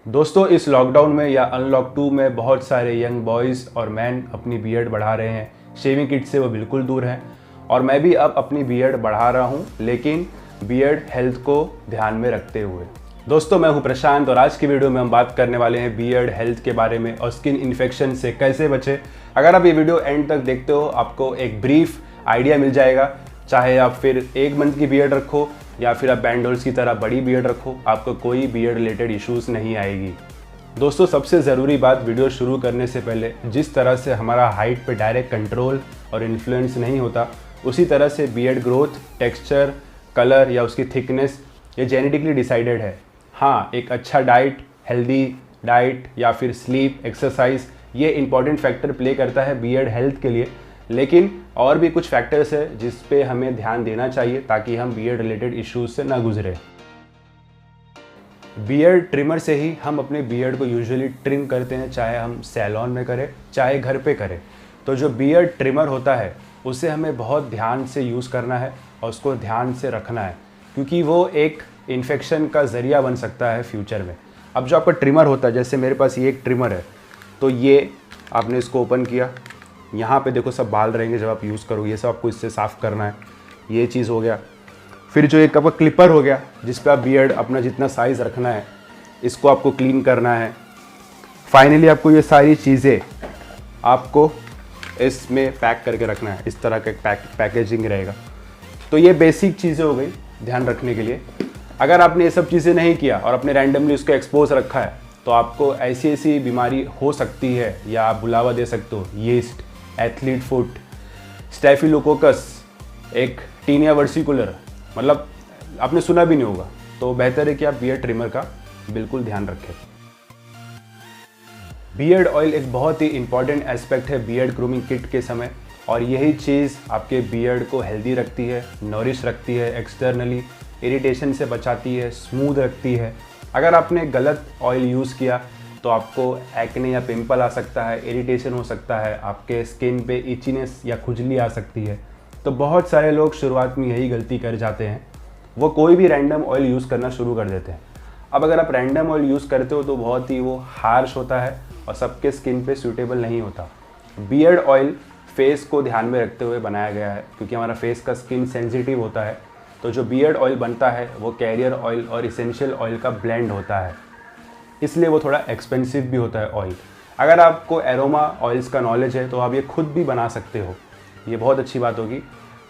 दोस्तों, इस लॉकडाउन में या अनलॉक 2 में बहुत सारे यंग बॉयज़ और मैन अपनी बियर्ड बढ़ा रहे हैं। शेविंग किट से वो बिल्कुल दूर हैं और मैं भी अब अपनी बियर्ड बढ़ा रहा हूँ, लेकिन बियर्ड हेल्थ को ध्यान में रखते हुए। दोस्तों, मैं हूँ प्रशांत और आज की वीडियो में हम बात करने वाले हैं बियर्ड हेल्थ के बारे में और स्किन इन्फेक्शन से कैसे बचे। अगर आप ये वीडियो एंड तक देखते हो, आपको एक ब्रीफ आइडिया मिल जाएगा। चाहे आप फिर 1 मंथ की बियर्ड रखो या फिर आप बैंडोल्स की तरह बड़ी बियर्ड रखो, आपको कोई बियर्ड रिलेटेड इश्यूज़ नहीं आएगी। दोस्तों, सबसे ज़रूरी बात, वीडियो शुरू करने से पहले जिस तरह से हमारा हाइट पे डायरेक्ट कंट्रोल और इन्फ्लुएंस नहीं होता, उसी तरह से बियर्ड ग्रोथ, टेक्सचर, कलर या उसकी थिकनेस ये जेनेटिकली डिसाइडेड है। हाँ, एक अच्छा डाइट, हेल्दी डाइट या फिर स्लीप, एक्सरसाइज, ये इंपॉर्टेंट फैक्टर प्ले करता है बियर्ड हेल्थ के लिए। लेकिन और भी कुछ फैक्टर्स है जिस पे हमें ध्यान देना चाहिए ताकि हम बियर्ड रिलेटेड इश्यूज से ना गुजरे। बियर्ड ट्रिमर से ही हम अपने बियर्ड को यूजुअली ट्रिम करते हैं, चाहे हम सैलून में करें चाहे घर पे करें। तो जो बियर्ड ट्रिमर होता है उसे हमें बहुत ध्यान से यूज़ करना है और उसको ध्यान से रखना है, क्योंकि वो एक इन्फेक्शन का ज़रिया बन सकता है फ्यूचर में। अब जो आपका ट्रिमर होता है, जैसे मेरे पास ये एक ट्रिमर है, तो ये आपने इसको ओपन किया, यहाँ पे देखो सब बाल रहेंगे जब आप यूज़ करो, ये सब आपको इससे साफ़ करना है। ये चीज़ हो गया। फिर जो एक आपका क्लिपर हो गया जिस पे आप बियर्ड अपना जितना साइज़ रखना है, इसको आपको क्लीन करना है। फाइनली आपको ये सारी चीज़ें आपको इसमें पैक करके रखना है। इस तरह का पैकेजिंग रहेगा। तो ये बेसिक चीज़ें हो गई ध्यान रखने के लिए। अगर आपने ये सब चीज़ें नहीं किया और आपने रैंडमली उसको एक्सपोज रखा है, तो आपको ऐसी ऐसी बीमारी हो सकती है या आप बुलावा दे सकते हो। यीस्ट, एथलीट फुट, स्टेफिलोकोकस, एक टीनिया वर्सिकुलर, मतलब आपने सुना भी नहीं होगा। तो बेहतर है कि आप बियर्ड ट्रिमर का बिल्कुल ध्यान रखें। बियर्ड ऑयल एक बहुत ही इंपॉर्टेंट एस्पेक्ट है बियर्ड ग्रूमिंग किट के समय, और यही चीज़ आपके बियर्ड को हेल्दी रखती है, नॉरिश रखती है, एक्सटर्नली इरिटेशन से बचाती है, स्मूथ रखती है। अगर आपने गलत ऑयल यूज़ किया तो आपको एक्ने या पिंपल आ सकता है, इरिटेशन हो सकता है, आपके स्किन पे इचीनेस या खुजली आ सकती है। तो बहुत सारे लोग शुरुआत में यही गलती कर जाते हैं, वो कोई भी रैंडम ऑयल यूज़ करना शुरू कर देते हैं। अब अगर आप रैंडम ऑयल यूज़ करते हो तो बहुत ही वो हार्श होता है और सबके स्किन पे सूटेबल नहीं होता। बियर्ड ऑयल फेस को ध्यान में रखते हुए बनाया गया है, क्योंकि हमारा फेस का स्किन सेंसिटिव होता है। तो जो बियर्ड ऑयल बनता है वो कैरियर ऑयल और इसेंशियल ऑयल का ब्लेंड होता है, इसलिए वो थोड़ा एक्सपेंसिव भी होता है ऑयल। अगर आपको एरोमा ऑयल्स का नॉलेज है तो आप ये खुद भी बना सकते हो, ये बहुत अच्छी बात होगी।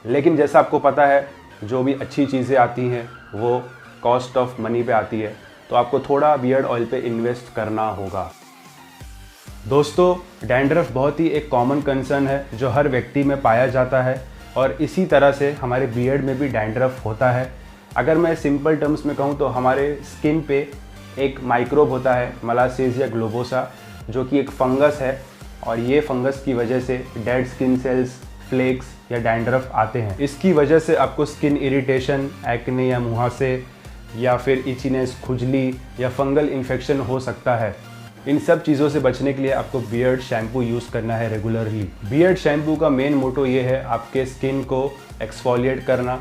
लेकिन जैसा आपको पता है, जो भी अच्छी चीज़ें आती हैं वो कॉस्ट ऑफ मनी पे आती है, तो आपको थोड़ा बियर्ड ऑयल पे इन्वेस्ट करना होगा। दोस्तों, डैंड्रफ बहुत ही एक कॉमन कंसर्न है जो हर व्यक्ति में पाया जाता है, और इसी तरह से हमारे बियर्ड में भी डैंड्रफ होता है। अगर मैं सिंपल टर्म्स में कहूँ तो हमारे स्किन पे एक माइक्रोब होता है, मलासेसिया ग्लोबोसा, जो कि एक फंगस है, और ये फंगस की वजह से डेड स्किन सेल्स, फ्लेक्स या डैंड्रफ आते हैं। इसकी वजह से आपको स्किन इरिटेशन, एक्ने या मुहासे या फिर इचीनेस, खुजली या फंगल इन्फेक्शन हो सकता है। इन सब चीज़ों से बचने के लिए आपको बियर्ड शैम्पू यूज़ करना है रेगुलरली। बियर्ड शैम्पू का मेन मोटो ये है आपके स्किन को एक्सफोलिएट करना,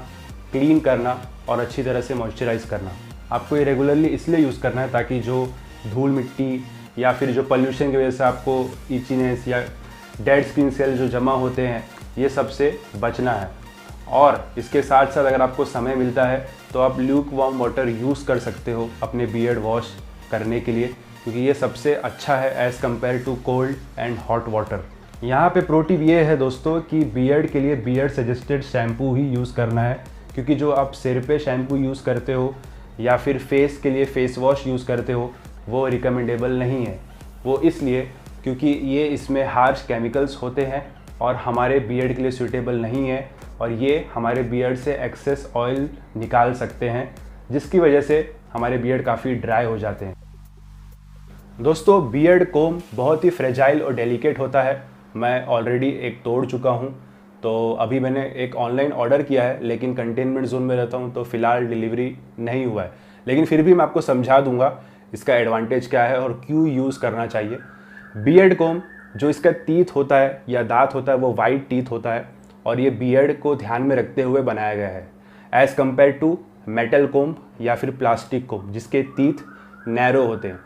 क्लीन करना और अच्छी तरह से मॉइस्चराइज करना। आपको ये रेगुलरली इसलिए यूज़ करना है ताकि जो धूल मिट्टी या फिर जो पोल्यूशन की वजह से आपको इचीनेस या डेड स्किन सेल जो जमा होते हैं, ये सब से बचना है। और इसके साथ साथ अगर आपको समय मिलता है तो आप ल्यूक वार्म वाटर यूज़ कर सकते हो अपने बियर्ड वॉश करने के लिए, क्योंकि ये सबसे अच्छा है as compare to cold and hot water. यहाँ पे प्रो टिप ये है दोस्तों कि बियर्ड के लिए बियर्ड सजेस्टेड शैम्पू ही यूज़ करना है, क्योंकि जो आप सिर पे शैम्पू यूज़ करते हो या फिर फेस के लिए फेस वॉश यूज़ करते हो वो रिकमेंडेबल नहीं है। वो इसलिए क्योंकि ये इसमें हार्श केमिकल्स होते हैं और हमारे बियर्ड के लिए सूटेबल नहीं है, और ये हमारे बियर्ड से एक्सेस ऑयल निकाल सकते हैं, जिसकी वजह से हमारे बियर्ड काफ़ी ड्राई हो जाते हैं। दोस्तों, बियर्ड कोम बहुत ही फ्रेजाइल और डेलिकेट होता है। मैं ऑलरेडी एक तोड़ चुका हूँ, तो अभी मैंने एक ऑनलाइन ऑर्डर किया है, लेकिन कंटेनमेंट जोन में रहता हूँ तो फ़िलहाल डिलीवरी नहीं हुआ है। लेकिन फिर भी मैं आपको समझा दूंगा इसका एडवांटेज क्या है और क्यों यूज़ करना चाहिए। बियर्ड कोम, जो इसका टीथ होता है या दांत होता है, वो वाइट टीथ होता है, और ये बियर्ड को ध्यान में रखते हुए बनाया गया है एज़ कम्पेयर टू मेटल कोम या फिर प्लास्टिक कोम जिसके टीथ नैरो होते हैं।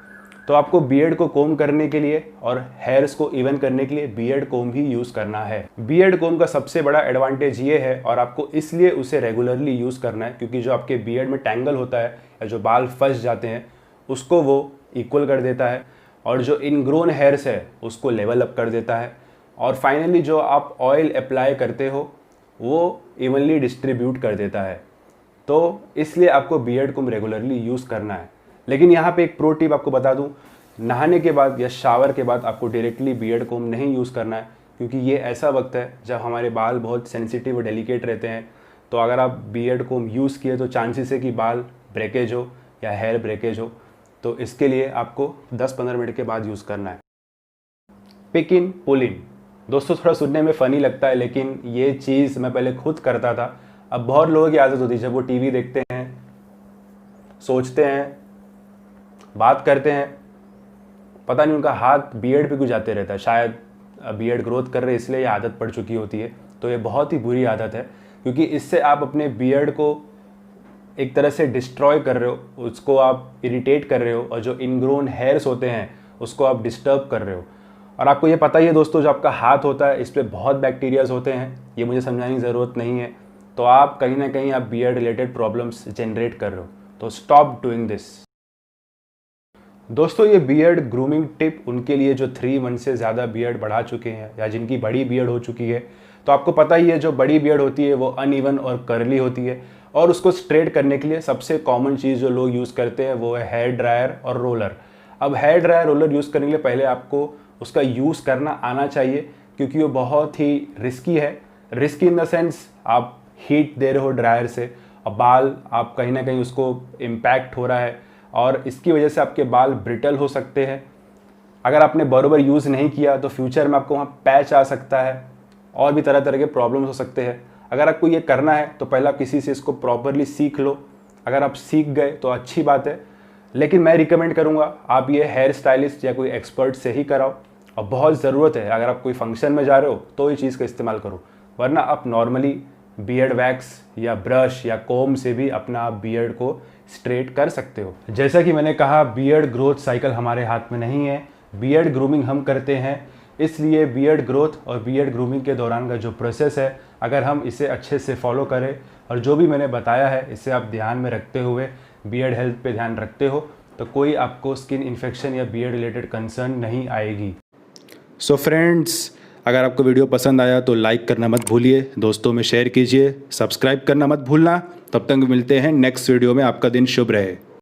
तो आपको बियर्ड को कोम करने के लिए और हेयर्स को इवन करने के लिए बियर्ड कोम ही यूज़ करना है। बियर्ड कोम का सबसे बड़ा एडवांटेज ये है, और आपको इसलिए उसे रेगुलरली यूज़ करना है क्योंकि जो आपके बियर्ड में टैंगल होता है या जो बाल फंस जाते हैं उसको वो इक्वल कर देता है, और जो इनग्रोन हेयर्स है उसको लेवल अप कर देता है, और फाइनली जो आप ऑयल अप्लाई करते हो वो इवनली डिस्ट्रीब्यूट कर देता है। तो इसलिए आपको बियर्ड कोम रेगुलरली यूज़ करना है। लेकिन यहाँ पे एक प्रो टिप आपको बता दूँ, नहाने के बाद या शावर के बाद आपको डायरेक्टली बियर्ड कोम नहीं यूज़ करना है, क्योंकि ये ऐसा वक्त है जब हमारे बाल बहुत सेंसिटिव और डेलिकेट रहते हैं। तो अगर आप बियर्ड कोम यूज़ किए तो चांसेस है कि बाल ब्रेकेज हो या हेयर ब्रेकेज हो। तो इसके लिए आपको 10-15 मिनट के बाद यूज़ करना है। पिक इन पुल इन, दोस्तों थोड़ा सुनने में फ़नी लगता है, लेकिन ये चीज़ मैं पहले खुद करता था। अब बहुत लोगों की आदत होती है, जब वो टीवी देखते हैं, सोचते हैं, बात करते हैं, पता नहीं उनका हाथ बियर्ड पे क्यों जाते रहता है। शायद बियर्ड ग्रोथ कर रहे इसलिए ये आदत पड़ चुकी होती है। तो ये बहुत ही बुरी आदत है, क्योंकि इससे आप अपने बियर्ड को एक तरह से डिस्ट्रॉय कर रहे हो, उसको आप इरिटेट कर रहे हो, और जो इनग्रोन हेयर्स होते हैं उसको आप डिस्टर्ब कर रहे हो। और आपको ये पता ही है दोस्तों, जो आपका हाथ होता है इस पर बहुत बैक्टीरियाज होते हैं, ये मुझे समझाने की ज़रूरत नहीं है। तो आप कहीं ना कहीं आप बियर्ड रिलेटेड प्रॉब्लम्स जनरेट कर रहे हो, तो स्टॉप डूइंग दिस। दोस्तों ये बियर्ड ग्रूमिंग टिप उनके लिए जो 3 मंथ से ज़्यादा बियर्ड बढ़ा चुके हैं या जिनकी बड़ी बियर्ड हो चुकी है। तो आपको पता ही है, जो बड़ी बियर्ड होती है वो अनइवन और कर्ली होती है, और उसको स्ट्रेट करने के लिए सबसे कॉमन चीज़ जो लोग यूज़ करते हैं वो है हेयर ड्रायर और रोलर। अब हेयर ड्रायर रोलर यूज़ करने के लिए पहले आपको उसका यूज़ करना आना चाहिए, क्योंकि वो बहुत ही रिस्की है। रिस्की इन द सेंस आप हीट दे रहे हो ड्रायर से, और बाल आप कहीं ना कहीं उसको इम्पैक्ट हो रहा है, और इसकी वजह से आपके बाल ब्रिटल हो सकते हैं। अगर आपने बराबर यूज़ नहीं किया तो फ्यूचर में आपको वहाँ पैच आ सकता है, और भी तरह तरह के प्रॉब्लम्स हो सकते हैं। अगर आपको ये करना है तो पहले आप किसी से इसको प्रॉपरली सीख लो। अगर आप सीख गए तो अच्छी बात है, लेकिन मैं रिकमेंड करूँगा आप ये हेयर स्टाइलिस्ट या कोई एक्सपर्ट से ही कराओ। और बहुत ज़रूरत है, अगर आप कोई फंक्शन में जा रहे हो तो ये चीज़ का इस्तेमाल करो, वरना आप नॉर्मली बियर्ड वैक्स या ब्रश या कोम से भी अपना आप बियर्ड को स्ट्रेट कर सकते हो। जैसा कि मैंने कहा, बियर्ड ग्रोथ साइकिल हमारे हाथ में नहीं है, बियर्ड ग्रूमिंग हम करते हैं। इसलिए बियर्ड ग्रोथ और बियर्ड ग्रूमिंग के दौरान का जो प्रोसेस है, अगर हम इसे अच्छे से फॉलो करें और जो भी मैंने बताया है इसे आप ध्यान में रखते हुए बियर्ड हेल्थ पे ध्यान रखते हो, तो कोई आपको स्किन इन्फेक्शन या बियर्ड रिलेटेड कंसर्न नहीं आएगी। सो फ्रेंड्स, अगर आपको वीडियो पसंद आया तो लाइक करना मत भूलिए, दोस्तों में शेयर कीजिए, सब्सक्राइब करना मत भूलना। तब तक मिलते हैं नेक्स्ट वीडियो में। आपका दिन शुभ रहे।